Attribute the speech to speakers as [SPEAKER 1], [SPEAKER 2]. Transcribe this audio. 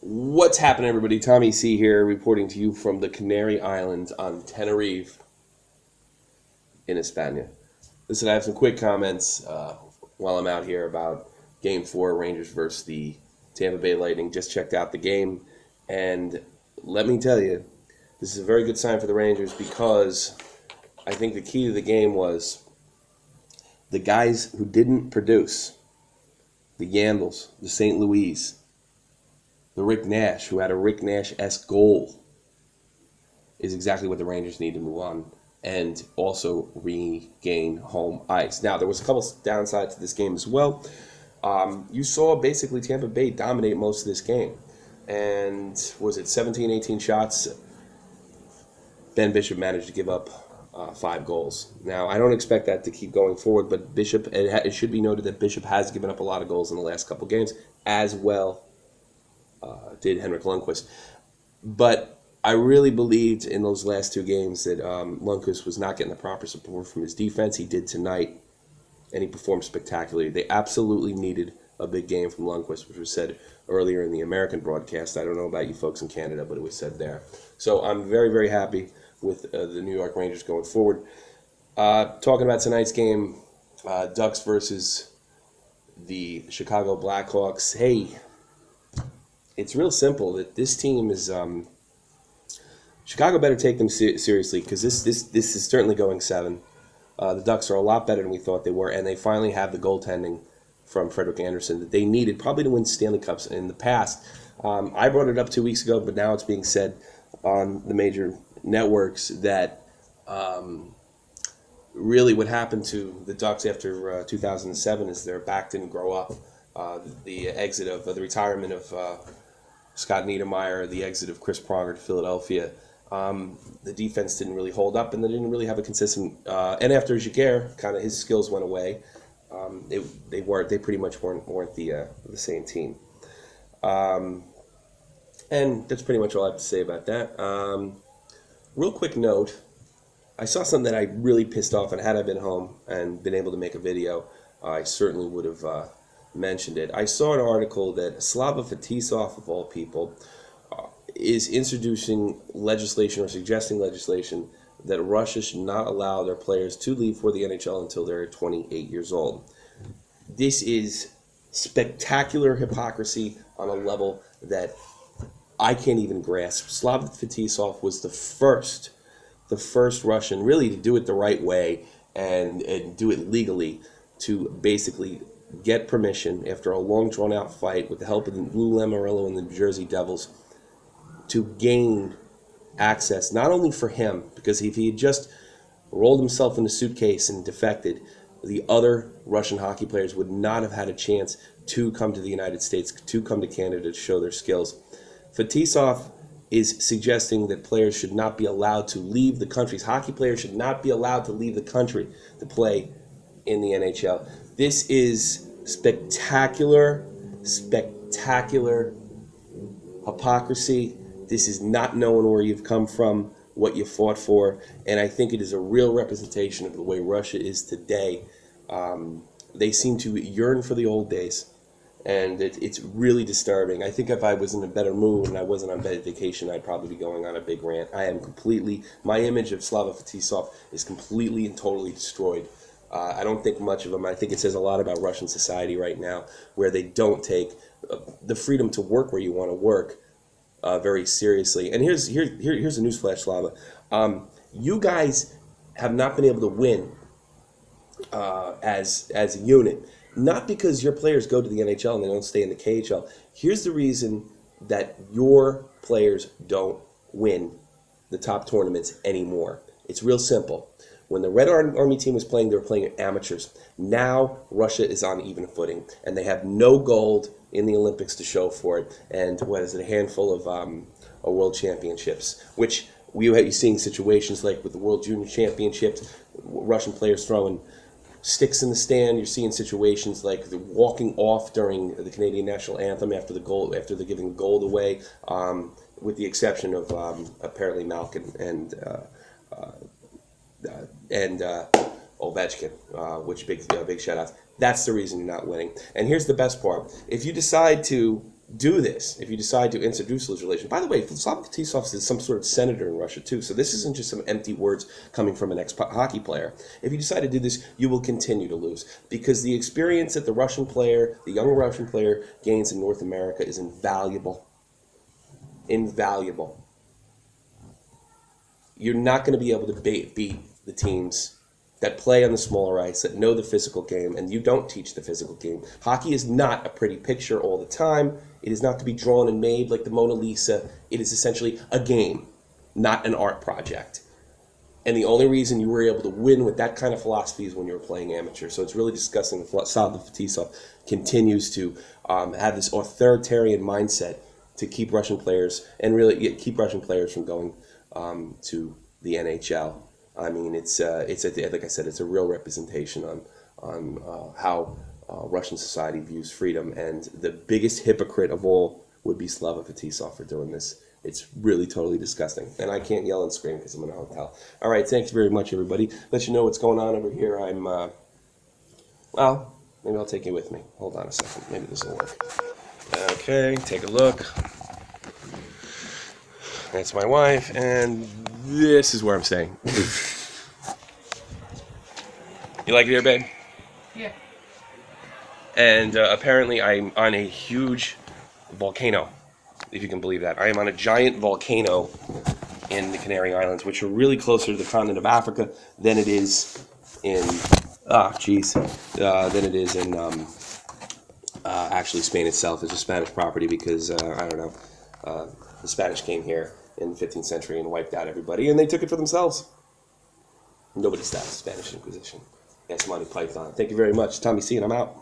[SPEAKER 1] What's happening, everybody? Tommy C here, reporting to you from the Canary Islands on Tenerife in España. Listen, I have some quick comments while I'm out here about Game 4, Rangers versus the Tampa Bay Lightning. Just checked out the game, and let me tell you, this is a very good sign for the Rangers because I think the key to the game was the guys who didn't produce, the Yandles, the St. Louis, the Rick Nash, who had a Rick Nash-esque goal, is exactly what the Rangers need to move on and also regain home ice. Now, there was a couple downsides to this game as well. You saw basically Tampa Bay dominate most of this game. And was it 17, 18 shots? Ben Bishop managed to give up 5 goals. Now, I don't expect that to keep going forward, but Bishop, it should be noted that Bishop has given up a lot of goals in the last couple games, as well did Henrik Lundqvist. But I really believed in those last 2 games that Lundqvist was not getting the proper support from his defense. He did tonight, and he performed spectacularly. They absolutely needed a big game from Lundqvist, which was said earlier in the American broadcast. I don't know about you folks in Canada, but it was said there. So I'm very, very happy with the New York Rangers going forward. Talking about tonight's game, Ducks versus the Chicago Blackhawks. Hey, it's real simple that this team is Chicago better take them seriously because this is certainly going 7. The Ducks are a lot better than we thought they were, and they finally have the goaltending from Frederik Andersen that they needed probably to win Stanley Cups in the past. I brought it up 2 weeks ago, but now it's being said on the major networks that really what happened to the Ducks after 2007 is their back didn't grow up. The exit of the retirement of Scott Niedermayer, the exit of Chris Pronger to Philadelphia, the defense didn't really hold up, and they didn't really have a consistent. And after Jaguar, kind of his skills went away. They pretty much weren't the same team. And that's pretty much all I have to say about that. Real quick note: I saw something that I really pissed off, and had I been home and been able to make a video, I certainly would have mentioned it. I saw an article that Slava Fetisov, of all people, is introducing legislation or suggesting legislation that Russia should not allow their players to leave for the NHL until they're 28 years old. This is spectacular hypocrisy on a level that I can't even grasp. Slava Fetisov was the first Russian really to do it the right way and do it legally, to basically get permission after a long drawn-out fight with the help of the Lou Lamoriello and the New Jersey Devils to gain access, not only for him, because if he had just rolled himself in a suitcase and defected, the other Russian hockey players would not have had a chance to come to the United States, to come to Canada to show their skills. Fetisov is suggesting that players should not be allowed to leave the countries. Hockey players should not be allowed to leave the country to play in the NHL. This is spectacular hypocrisy. This is not knowing where you've come from, what you fought for, and I think it is a real representation of the way Russia is today. They seem to yearn for the old days, and it's really disturbing. I think if I was in a better mood and I wasn't on vacation, I'd probably be going on a big rant. My image of Slava Fetisov is completely and totally destroyed. I don't think much of him. I think it says a lot about Russian society right now, where they don't take the freedom to work where you want to work very seriously. And here's a newsflash, Slava. You guys have not been able to win as a unit, not because your players go to the NHL and they don't stay in the KHL. Here's the reason that your players don't win the top tournaments anymore. It's real simple. When the Red Army team was playing, they were playing amateurs. Now Russia is on even footing, and they have no gold in the Olympics to show for it. And what is it, a handful of world championships, which you're seeing situations like with the World Junior Championships, Russian players throwing sticks in the stand. You're seeing situations like the walking off during the Canadian national anthem after they're giving gold away, with the exception of apparently Malkin and Ovechkin, which big shout outs. That's the reason you're not winning. And here's the best part: if you decide to do this, if you decide to introduce those relations. By the way, Slava Fetisov is some sort of senator in Russia too, so this isn't just some empty words coming from an ex-hockey player. If you decide to do this, you will continue to lose, because the experience that the young Russian player gains in North America is invaluable. Invaluable. You're not going to be able to beat the teams that play on the smaller ice, that know the physical game, and you don't teach the physical game. Hockey is not a pretty picture all the time. It is not to be drawn and made like the Mona Lisa. It is essentially a game, not an art project. And the only reason you were able to win with that kind of philosophy is when you were playing amateur. So it's really disgusting that Slava Fetisov continues to have this authoritarian mindset to keep Russian players, and really keep Russian players from going to the NHL. I mean, it's like I said, it's a real representation on how Russian society views freedom, and the biggest hypocrite of all would be Slava Fetisov for doing this. It's really totally disgusting, and I can't yell and scream because I'm in a hotel. All right, thanks very much, everybody. Let you know what's going on over here. I'm well, maybe I'll take you with me. Hold on a second. Maybe this will work. Okay, take a look. That's my wife, and this is where I'm staying. You like it here, babe?
[SPEAKER 2] Yeah.
[SPEAKER 1] And apparently I'm on a huge volcano, if you can believe that. I am on a giant volcano in the Canary Islands, which are really closer to the continent of Africa than it is in, than it is in actually Spain itself. It's a Spanish property because, I don't know, the Spanish came here in the 15th century and wiped out everybody, and they took it for themselves. Nobody stopped the Spanish Inquisition. That's Monty Python. Thank you very much. Tommy C, and I'm out.